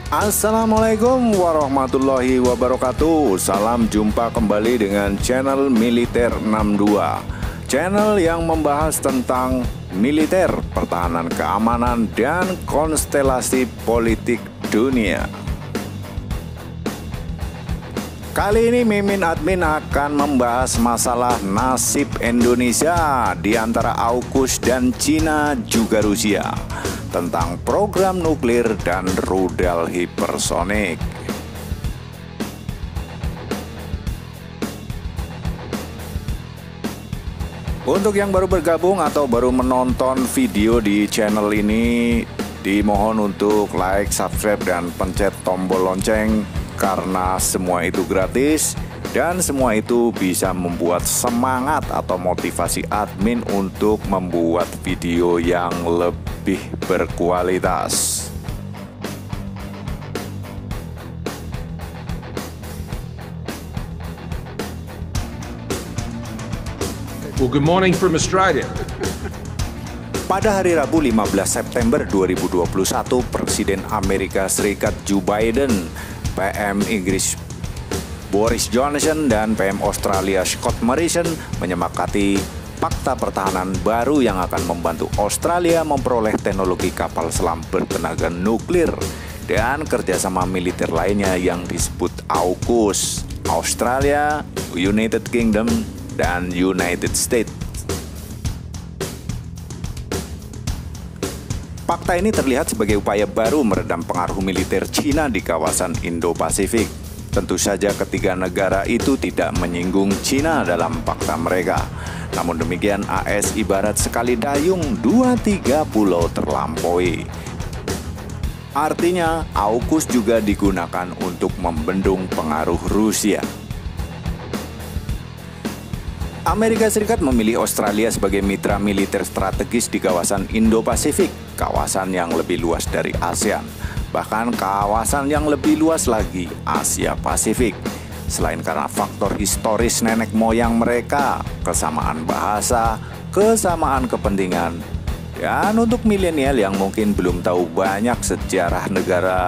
Assalamualaikum warahmatullahi wabarakatuh. Salam jumpa kembali dengan channel Militer 62, channel yang membahas tentang militer, pertahanan, keamanan, dan konstelasi politik dunia. Kali ini Mimin Admin akan membahas masalah nasib Indonesia di antara AUKUS dan Cina juga Rusia, tentang program nuklir dan rudal hipersonik. Untuk yang baru bergabung atau baru menonton video di channel ini, dimohon untuk like, subscribe, dan pencet tombol lonceng karena semua itu gratis dan semua itu bisa membuat semangat atau motivasi admin untuk membuat video yang lebih berkualitas. Well, good morning from Australia. Pada hari Rabu 15 September 2021, Presiden Amerika Serikat Joe Biden, PM Inggris Boris Johnson, dan PM Australia Scott Morrison menyepakati fakta pertahanan baru yang akan membantu Australia memperoleh teknologi kapal selam bertenaga nuklir dan kerjasama militer lainnya yang disebut AUKUS, Australia, United Kingdom, dan United States. Fakta ini terlihat sebagai upaya baru meredam pengaruh militer Cina di kawasan Indo-Pasifik. Tentu saja ketiga negara itu tidak menyinggung Cina dalam fakta mereka. Namun demikian, AS ibarat sekali dayung 2-3 pulau terlampaui. Artinya, AUKUS juga digunakan untuk membendung pengaruh Rusia. Amerika Serikat memilih Australia sebagai mitra militer strategis di kawasan Indo-Pasifik, kawasan yang lebih luas dari ASEAN, bahkan kawasan yang lebih luas lagi, Asia Pasifik. Selain karena faktor historis nenek moyang mereka, kesamaan bahasa, kesamaan kepentingan, dan untuk milenial yang mungkin belum tahu banyak sejarah negara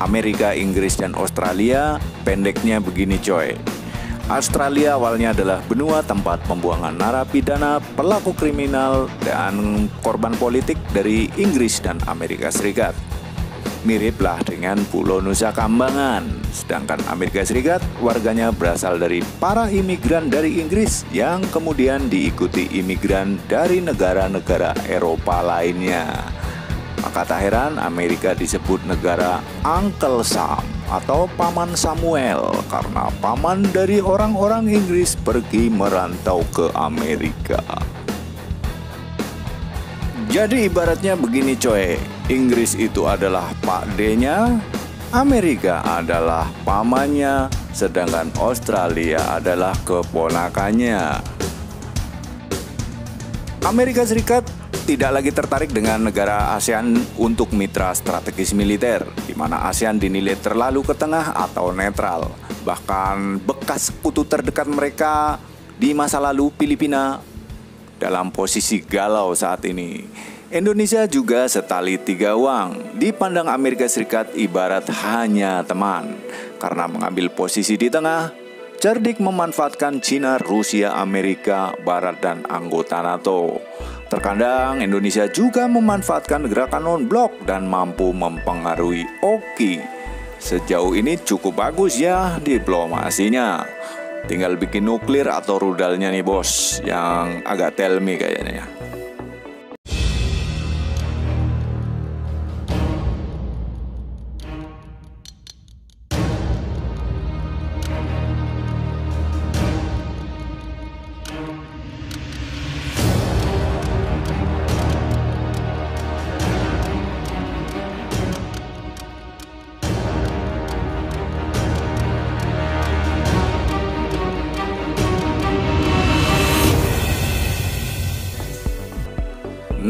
Amerika, Inggris, dan Australia, pendeknya begini coy. Australia awalnya adalah benua tempat pembuangan narapidana, pelaku kriminal, dan korban politik dari Inggris dan Amerika Serikat. Miriplah dengan Pulau Nusa Kambangan, sedangkan Amerika Serikat warganya berasal dari para imigran dari Inggris yang kemudian diikuti imigran dari negara-negara Eropa lainnya. Maka tak heran Amerika disebut negara Uncle Sam atau Paman Samuel karena paman dari orang-orang Inggris pergi merantau ke Amerika. Jadi ibaratnya begini coy, Inggris itu adalah Pak D-nya, Amerika adalah pamannya, sedangkan Australia adalah keponakannya. Amerika Serikat tidak lagi tertarik dengan negara ASEAN untuk mitra strategis militer, di mana ASEAN dinilai terlalu ke tengah atau netral. Bahkan bekas sekutu terdekat mereka di masa lalu, Filipina, dalam posisi galau saat ini. Indonesia juga setali tiga uang, dipandang Amerika Serikat ibarat hanya teman. Karena mengambil posisi di tengah, cerdik memanfaatkan Cina, Rusia, Amerika Barat, dan anggota NATO. Terkadang Indonesia juga memanfaatkan gerakan non-blok dan mampu mempengaruhi Oki. Sejauh ini cukup bagus ya diplomasinya. Tinggal bikin nuklir atau rudalnya nih bos, yang agak tell me kayaknya.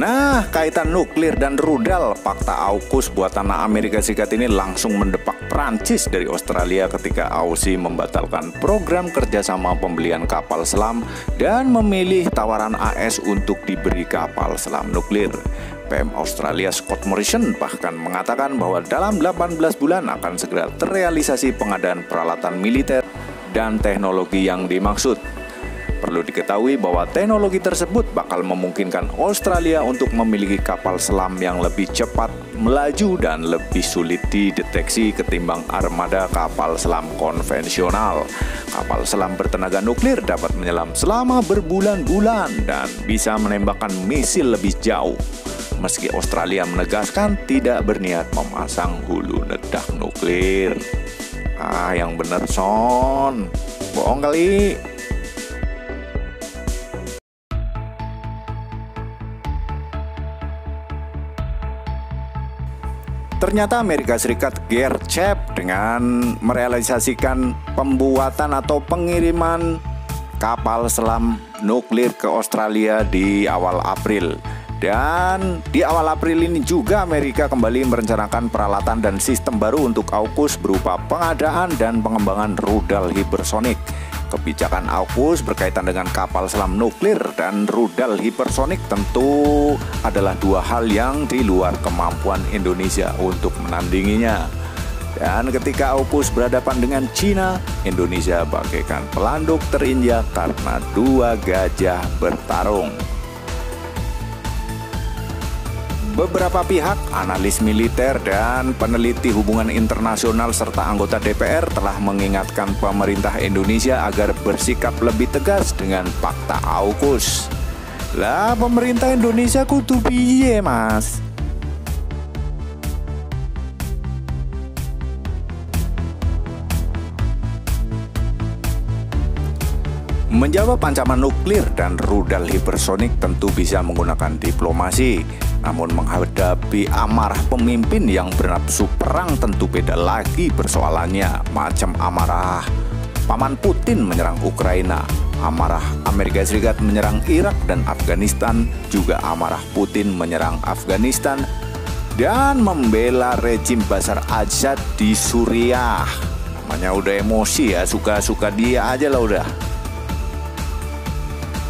Nah, kaitan nuklir dan rudal, fakta AUKUS buatan Amerika Serikat ini langsung mendepak Prancis dari Australia ketika Aussie membatalkan program kerjasama pembelian kapal selam dan memilih tawaran AS untuk diberi kapal selam nuklir. PM Australia Scott Morrison bahkan mengatakan bahwa dalam 18 bulan akan segera terrealisasi pengadaan peralatan militer dan teknologi yang dimaksud. Perlu diketahui bahwa teknologi tersebut bakal memungkinkan Australia untuk memiliki kapal selam yang lebih cepat, melaju, dan lebih sulit dideteksi ketimbang armada kapal selam konvensional. Kapal selam bertenaga nuklir dapat menyelam selama berbulan-bulan dan bisa menembakkan misil lebih jauh. Meski Australia menegaskan tidak berniat memasang hulu ledak nuklir. Yang bener son, bohong kali. Ternyata Amerika Serikat gercep dengan merealisasikan pembuatan atau pengiriman kapal selam nuklir ke Australia di awal April. Dan di awal April ini juga Amerika kembali merencanakan peralatan dan sistem baru untuk AUKUS berupa pengadaan dan pengembangan rudal hipersonik. Kebijakan AUKUS berkaitan dengan kapal selam nuklir dan rudal hipersonik tentu adalah dua hal yang di luar kemampuan Indonesia untuk menandinginya. Dan ketika AUKUS berhadapan dengan Cina, Indonesia bagaikan pelanduk terinjak karena dua gajah bertarung. Beberapa pihak, analis militer dan peneliti hubungan internasional serta anggota DPR telah mengingatkan pemerintah Indonesia agar bersikap lebih tegas dengan fakta AUKUS. Lah pemerintah Indonesia kudu piye, Mas? Menjawab ancaman nuklir dan rudal hipersonik tentu bisa menggunakan diplomasi. Namun menghadapi amarah pemimpin yang bernafsu perang tentu beda lagi persoalannya. Macam amarah Paman Putin menyerang Ukraina, amarah Amerika Serikat menyerang Irak dan Afghanistan, juga amarah Putin menyerang Afghanistan dan membela rejim Bashar Assad di Suriah. Namanya udah emosi ya, suka-suka dia aja lah udah.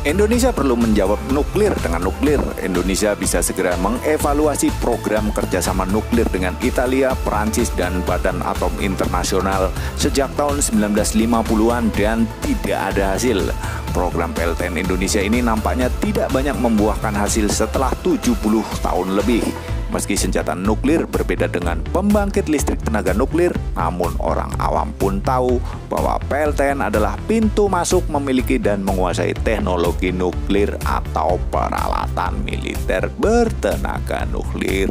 Indonesia perlu menjawab nuklir dengan nuklir. Indonesia bisa segera mengevaluasi program kerjasama nuklir dengan Italia, Perancis, dan Badan Atom Internasional sejak tahun 1950-an dan tidak ada hasil. Program PLTN Indonesia ini nampaknya tidak banyak membuahkan hasil setelah 70 tahun lebih. Meski senjata nuklir berbeda dengan pembangkit listrik tenaga nuklir, namun orang awam pun tahu bahwa PLTN adalah pintu masuk memiliki dan menguasai teknologi nuklir atau peralatan militer bertenaga nuklir.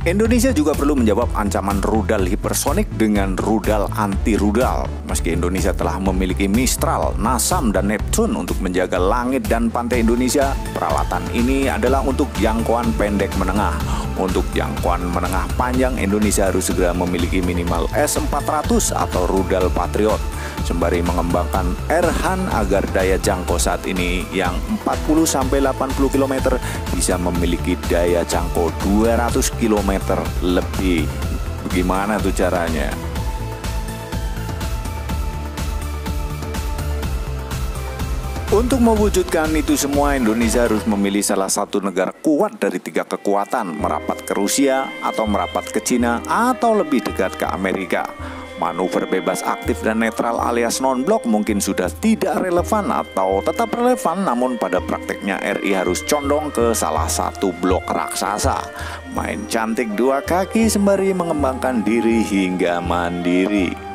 Indonesia juga perlu menjawab ancaman rudal hipersonik dengan rudal anti-rudal. Meski Indonesia telah memiliki Mistral, Nasam, dan Neptune untuk menjaga langit dan pantai Indonesia, peralatan ini adalah untuk jangkauan pendek menengah. Untuk jangkauan menengah panjang, Indonesia harus segera memiliki minimal S-400 atau rudal Patriot, sembari mengembangkan Erhan agar daya jangkau saat ini yang 40-80 km bisa memiliki daya jangkau 200 km lebih. Bagaimana tuh caranya? Untuk mewujudkan itu semua, Indonesia harus memilih salah satu negara kuat dari 3 kekuatan, merapat ke Rusia atau merapat ke Cina atau lebih dekat ke Amerika. Manuver bebas aktif dan netral alias non-blok mungkin sudah tidak relevan atau tetap relevan, namun pada prakteknya RI harus condong ke salah satu blok raksasa. Main cantik 2 kaki sembari mengembangkan diri hingga mandiri.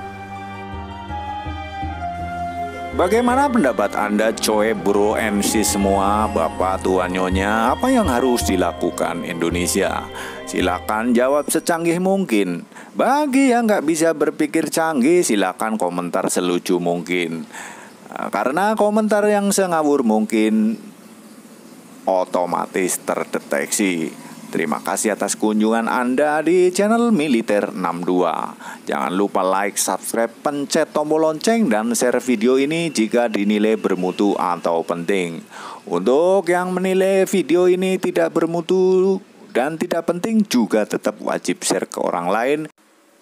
Bagaimana pendapat Anda, coy, bro, MC semua, bapak, tuan, nyonya? Apa yang harus dilakukan Indonesia? Silakan jawab secanggih mungkin. Bagi yang nggak bisa berpikir canggih, silakan komentar selucu mungkin. Karena komentar yang sengawur mungkin otomatis terdeteksi. Terima kasih atas kunjungan Anda di channel Militer 62. Jangan lupa like, subscribe, pencet tombol lonceng, dan share video ini jika dinilai bermutu atau penting. Untuk yang menilai video ini tidak bermutu dan tidak penting juga tetap wajib share ke orang lain.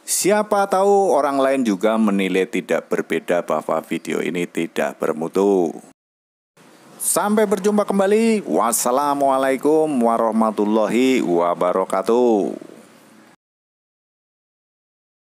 Siapa tahu orang lain juga menilai tidak berbeda bahwa video ini tidak bermutu. Sampai berjumpa kembali. Wassalamualaikum warahmatullahi wabarakatuh.